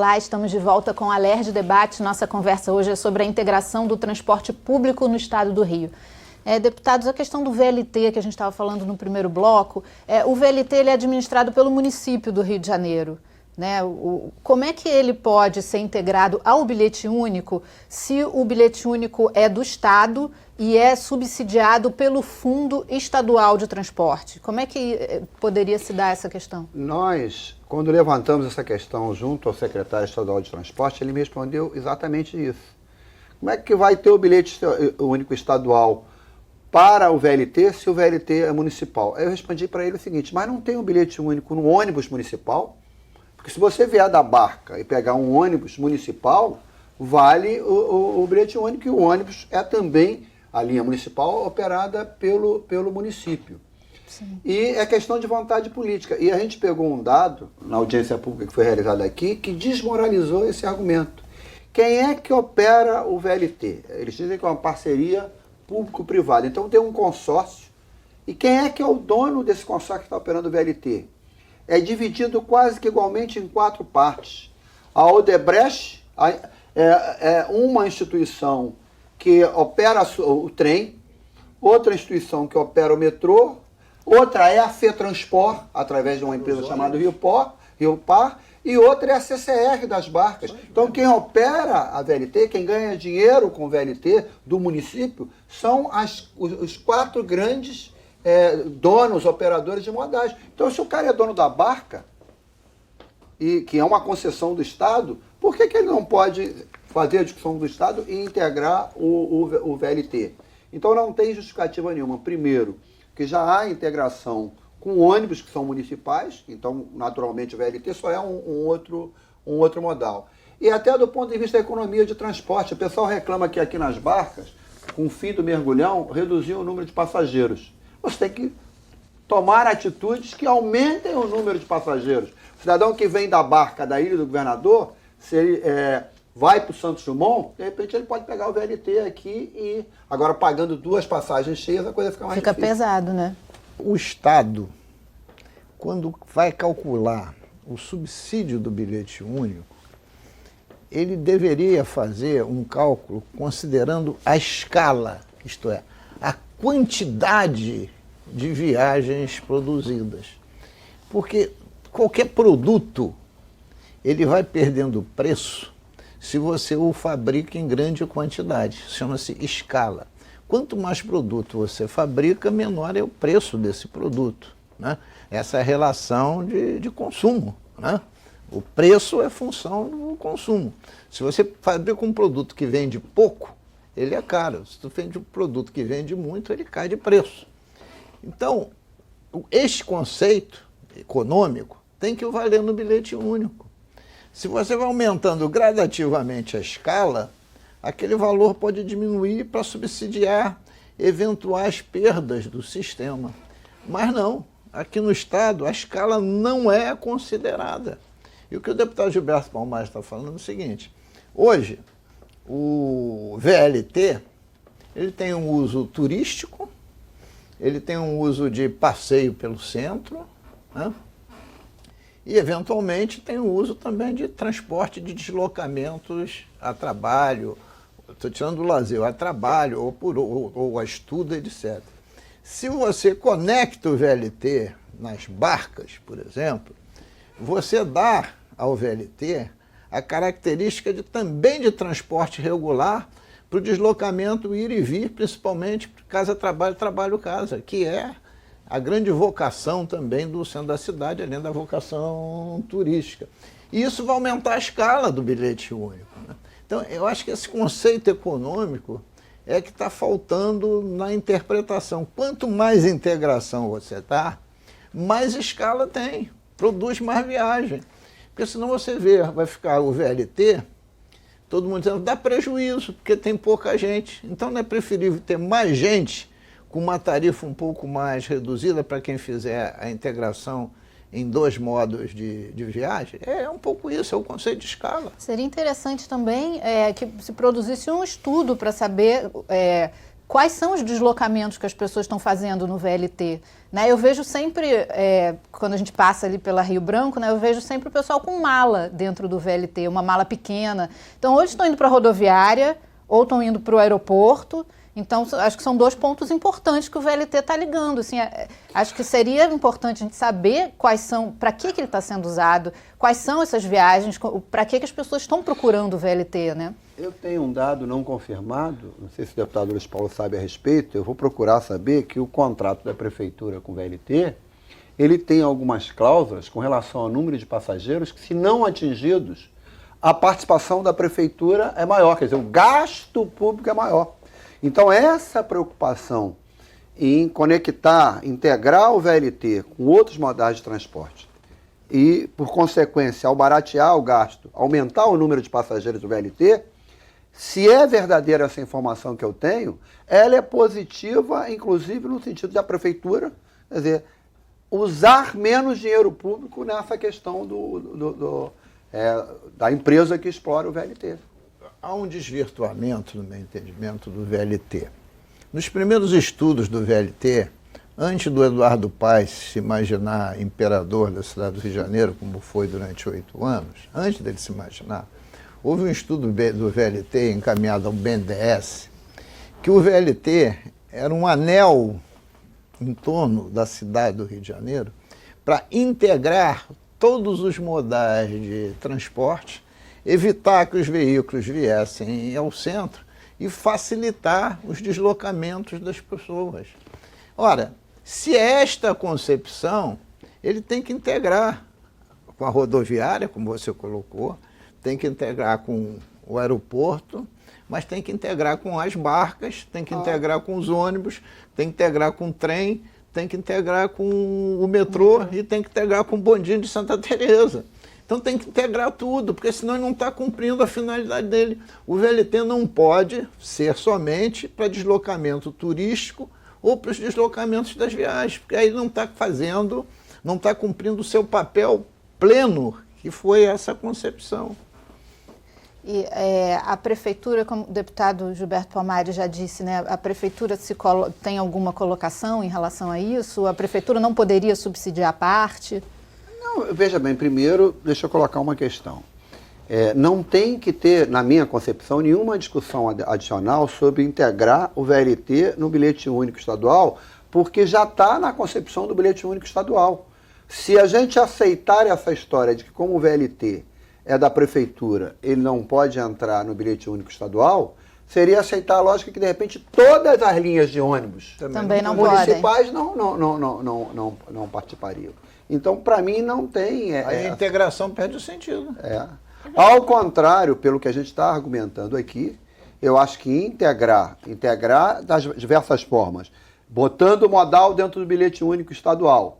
Olá, estamos de volta com a Alerj Debate. Nossa conversa hoje é sobre a integração do transporte público no estado do Rio. Deputados, a questão do VLT, que a gente estava falando no primeiro bloco, o VLT ele é administrado pelo município do Rio de Janeiro. Né? Como é que ele pode ser integrado ao bilhete único se o bilhete único é do Estado e é subsidiado pelo Fundo Estadual de Transporte? Como é que poderia se dar essa questão? Nós, quando levantamos essa questão junto ao secretário estadual de transporte, ele me respondeu exatamente isso. Como é que vai ter o bilhete único estadual para o VLT se o VLT é municipal? Aí eu respondi para ele o seguinte, mas não tem um bilhete único no ônibus municipal? Porque se você vier da Barca e pegar um ônibus municipal, vale o bilhete único, e o ônibus é também a linha municipal operada pelo município. Sim. E é questão de vontade política. E a gente pegou um dado na audiência pública que foi realizada aqui que desmoralizou esse argumento. Quem é que opera o VLT? Eles dizem que é uma parceria público-privada. Então tem um consórcio. E quem é que é o dono desse consórcio que está operando o VLT? É dividido quase que igualmente em 4 partes. A Odebrecht é uma instituição que opera o trem, outra instituição que opera o metrô, outra é a FETransport, através de uma empresa chamada Riopar, e outra é a CCR das barcas. Então quem opera a VLT, quem ganha dinheiro com o VLT do município, são os 4 grandes donos, operadores de modais. Então, se o cara é dono da barca, e que é uma concessão do Estado, por que ele não pode fazer a discussão do Estado e integrar o VLT? Então, não tem justificativa nenhuma. Primeiro, que já há integração com ônibus que são municipais, então, naturalmente, o VLT só é um outro modal. E até do ponto de vista da economia de transporte, o pessoal reclama que aqui nas barcas, com o fim do mergulhão, reduziu o número de passageiros. Você tem que tomar atitudes que aumentem o número de passageiros. O cidadão que vem da barca da Ilha do Governador, se ele vai para o Santos Dumont, de repente ele pode pegar o VLT aqui e agora pagando 2 passagens cheias, a coisa fica mais difícil. Fica pesado, né? O Estado, quando vai calcular o subsídio do bilhete único, ele deveria fazer um cálculo considerando a escala, isto é, a quantidade de viagens produzidas. Porque qualquer produto, ele vai perdendo preço se você o fabrica em grande quantidade. Chama-se escala. Quanto mais produto você fabrica, menor é o preço desse produto, né? Essa é a relação de consumo, né? O preço é função do consumo. Se você fabrica um produto que vende pouco, ele é caro. Se tu vende um produto que vende muito, ele cai de preço. Então, este conceito econômico tem que valer no bilhete único. Se você vai aumentando gradativamente a escala, aquele valor pode diminuir para subsidiar eventuais perdas do sistema. Mas não, aqui no Estado a escala não é considerada. E o que o deputado Gilberto Palmares está falando é o seguinte, hoje o VLT ele tem um uso turístico, ele tem um uso de passeio pelo centro, né? E, eventualmente, tem o uso também de transporte de deslocamentos a trabalho, estou tirando o lazer, a trabalho, ou a estudo, etc. Se você conecta o VLT nas barcas, por exemplo, você dá ao VLT a característica também de transporte regular para o deslocamento ir e vir, principalmente casa-trabalho, trabalho-casa, que é a grande vocação também do centro da cidade, além da vocação turística. E isso vai aumentar a escala do bilhete único, né? Então, eu acho que esse conceito econômico é que está faltando na interpretação. Quanto mais integração você dá, mais escala tem, produz mais viagem. Porque senão você vê, vai ficar o VLT, todo mundo dizendo, dá prejuízo, porque tem pouca gente. Então não é preferível ter mais gente com uma tarifa um pouco mais reduzida para quem fizer a integração em 2 modos de viagem? É um pouco isso, é o conceito de escala. Seria interessante também que se produzisse um estudo para saber quais são os deslocamentos que as pessoas estão fazendo no VLT. Né? Eu vejo sempre, quando a gente passa ali pela Rio Branco, né, eu vejo sempre o pessoal com mala dentro do VLT, uma mala pequena. Então, ou estão indo para a rodoviária, ou estão indo para o aeroporto. Então, acho que são 2 pontos importantes que o VLT está ligando. Assim, acho que seria importante a gente saber quais são, para que ele está sendo usado, quais são essas viagens, para que as pessoas estão procurando o VLT, né? Eu tenho um dado não confirmado, não sei se o deputado Luiz Paulo sabe a respeito, eu vou procurar saber que o contrato da prefeitura com o VLT, ele tem algumas cláusulas com relação ao número de passageiros que, se não atingidos, a participação da prefeitura é maior, quer dizer, o gasto público é maior. Então, essa preocupação em conectar, integrar o VLT com outros modais de transporte e, por consequência, ao baratear o gasto, aumentar o número de passageiros do VLT, se é verdadeira essa informação que eu tenho, ela é positiva, inclusive no sentido da prefeitura, quer dizer, usar menos dinheiro público nessa questão da empresa que explora o VLT. Há um desvirtuamento, no meu entendimento, do VLT. Nos primeiros estudos do VLT, antes do Eduardo Paes se imaginar imperador da cidade do Rio de Janeiro, como foi durante 8 anos, antes dele se imaginar, houve um estudo do VLT encaminhado ao BNDES, que o VLT era um anel em torno da cidade do Rio de Janeiro para integrar todos os modais de transporte, evitar que os veículos viessem ao centro e facilitar os deslocamentos das pessoas. Ora, se esta concepção, ele tem que integrar com a rodoviária, como você colocou, tem que integrar com o aeroporto, mas tem que integrar com as barcas, tem que integrar com os ônibus, tem que integrar com o trem, tem que integrar com o metrô e tem que integrar com o bondinho de Santa Teresa. Então tem que integrar tudo, porque senão ele não está cumprindo a finalidade dele. O VLT não pode ser somente para deslocamento turístico ou para os deslocamentos das viagens, porque aí não está fazendo, não está cumprindo o seu papel pleno, que foi essa concepção. E a prefeitura, como o deputado Gilberto Palmares já disse, né, a prefeitura tem alguma colocação em relação a isso? A prefeitura não poderia subsidiar a parte? Não, veja bem, primeiro, deixa eu colocar uma questão. Não tem que ter, na minha concepção, nenhuma discussão adicional sobre integrar o VLT no bilhete único estadual, porque já está na concepção do bilhete único estadual. Se a gente aceitar essa história de que, como o VLT é da prefeitura, ele não pode entrar no bilhete único estadual, seria aceitar a lógica que, de repente, todas as linhas de ônibus também não municipais não participariam. Então, para mim, não tem... A integração perde o sentido. Ao contrário, pelo que a gente está argumentando aqui, eu acho que integrar das diversas formas, botando o modal dentro do bilhete único estadual.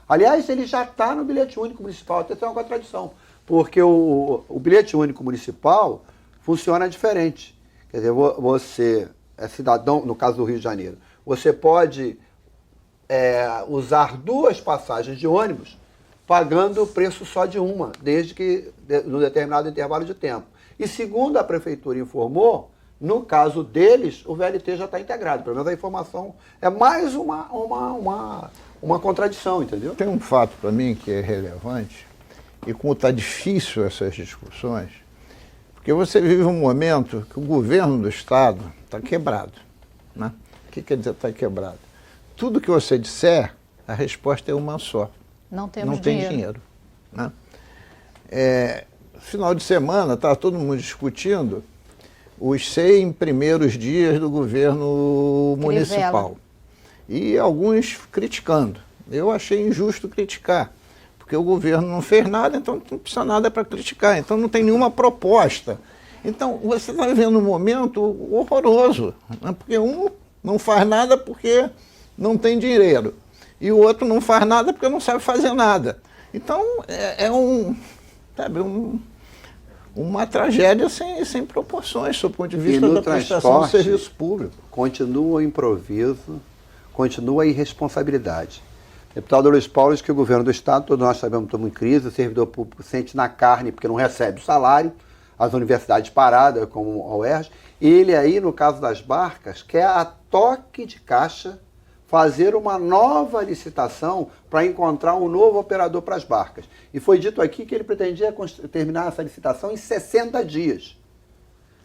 Aliás, ele já está no bilhete único municipal, até tem uma contradição, porque o bilhete único municipal funciona diferente. Quer dizer, você é cidadão, no caso do Rio de Janeiro, você pode usar 2 passagens de ônibus pagando o preço só de uma, desde que num determinado intervalo de tempo. E segundo a prefeitura informou, no caso deles, o VLT já está integrado. Pelo menos a informação é mais uma contradição, entendeu? Tem um fato para mim que é relevante, e como está difícil essas discussões, porque você vive um momento que o governo do Estado está quebrado. Né? O que quer dizer está quebrado? Tudo que você disser, a resposta é uma só. Não temos dinheiro. Né? Final de semana, está todo mundo discutindo os 100 primeiros dias do governo municipal. E alguns criticando. Eu achei injusto criticar, porque o governo não fez nada, então não precisa nada para criticar. Então não tem nenhuma proposta. Então você está vivendo um momento horroroso, né? Porque um não faz nada porque não tem dinheiro. E o outro não faz nada porque não sabe fazer nada. Então, uma tragédia sem proporções, do ponto de vista da prestação do serviço público. Continua o improviso, continua a irresponsabilidade. O deputado Luiz Paulo diz que o governo do Estado, todos nós sabemos que estamos em crise, o servidor público sente na carne porque não recebe o salário, as universidades paradas, como a UERJ. Ele aí, no caso das barcas, quer a toque de caixa fazer uma nova licitação para encontrar um novo operador para as barcas. E foi dito aqui que ele pretendia terminar essa licitação em 60 dias.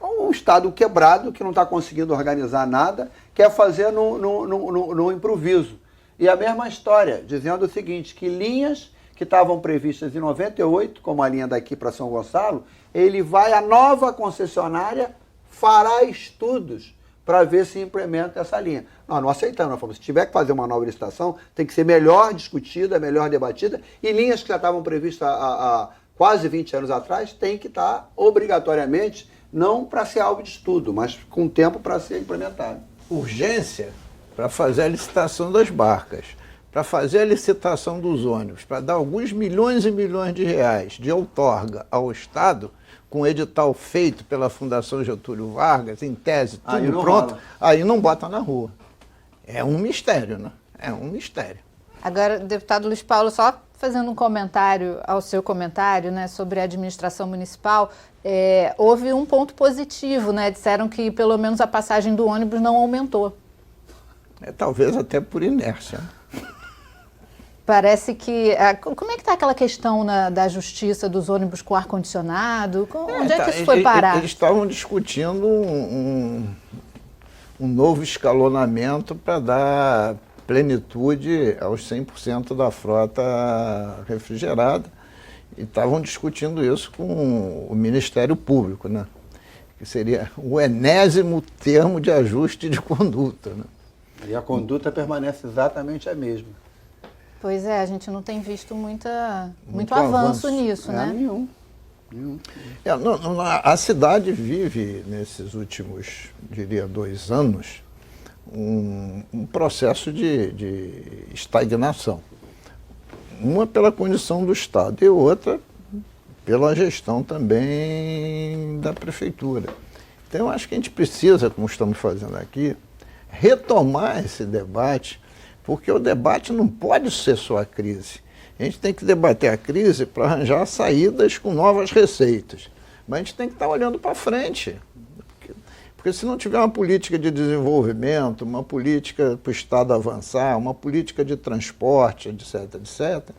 Um Estado quebrado, que não está conseguindo organizar nada, quer fazer no improviso. E a mesma história, dizendo o seguinte, que linhas que estavam previstas em 98, como a linha daqui para São Gonçalo, a nova concessionária fará estudos para ver se implementa essa linha. Nós não aceitamos, nós falamos, se tiver que fazer uma nova licitação, tem que ser melhor discutida, melhor debatida, e linhas que já estavam previstas há quase 20 anos atrás, tem que estar obrigatoriamente, não para ser alvo de estudo, mas com tempo para ser implementado. Urgência para fazer a licitação das barcas, para fazer a licitação dos ônibus, para dar alguns milhões e milhões de reais de outorga ao Estado, com edital feito pela Fundação Getúlio Vargas, em tese, tudo pronto, aí não bota na rua. É um mistério, né? É um mistério. Agora, deputado Luiz Paulo, só fazendo um comentário ao seu comentário, né, sobre a administração municipal, houve um ponto positivo, né? Disseram que pelo menos a passagem do ônibus não aumentou. Talvez até por inércia. Parece que... Como é que está aquela questão da justiça dos ônibus com ar-condicionado? Onde é que isso foi parar? Eles estavam discutindo um novo escalonamento para dar plenitude aos 100% da frota refrigerada. E estavam discutindo isso com o Ministério Público, né? Que seria o enésimo termo de ajuste de conduta, né? E a conduta permanece exatamente a mesma. Pois é, a gente não tem visto muito avanço nisso, né? Nenhum. A cidade vive, nesses últimos, diria, 2 anos, um processo de estagnação. Uma pela condição do Estado e outra pela gestão também da Prefeitura. Então, eu acho que a gente precisa, como estamos fazendo aqui, retomar esse debate, porque o debate não pode ser só a crise. A gente tem que debater a crise para arranjar saídas com novas receitas. Mas a gente tem que estar olhando para frente. Porque se não tiver uma política de desenvolvimento, uma política para o Estado avançar, uma política de transporte, etc., etc.,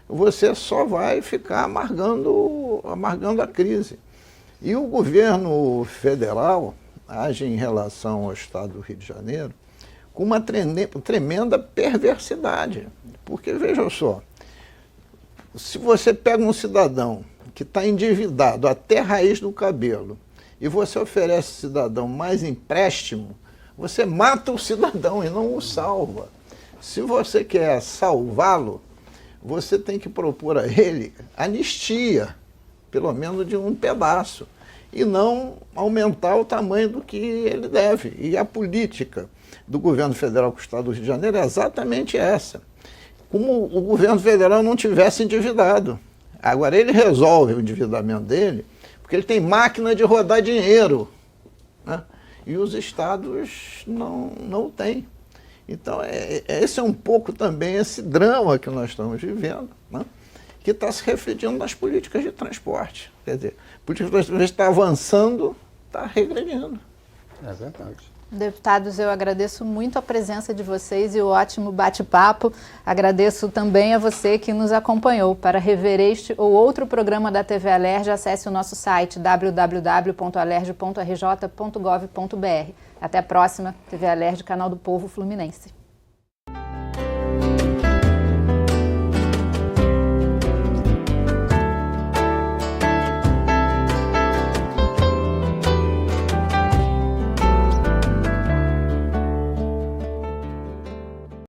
você só vai ficar amargando a crise. E o governo federal age em relação ao Estado do Rio de Janeiro com uma tremenda perversidade. Porque, veja só, se você pega um cidadão que está endividado até a raiz do cabelo e você oferece ao cidadão mais empréstimo, você mata o cidadão e não o salva. Se você quer salvá-lo, você tem que propor a ele anistia, pelo menos de um pedaço, e não aumentar o tamanho do que ele deve. E a política do governo federal com o Estado do Rio de Janeiro é exatamente essa. Como o governo federal não tivesse endividado. Agora, ele resolve o endividamento dele porque ele tem máquina de rodar dinheiro, né? E os estados não têm. Então, esse é um pouco também esse drama que nós estamos vivendo, né? Que está se refletindo nas políticas de transporte. Quer dizer, a política de transporte está avançando, está regredindo. É verdade. Deputados, eu agradeço muito a presença de vocês e o ótimo bate-papo. Agradeço também a você que nos acompanhou. Para rever este ou outro programa da TV Alerj, acesse o nosso site www.alerj.rj.gov.br. Até a próxima, TV Alerj, Canal do Povo Fluminense.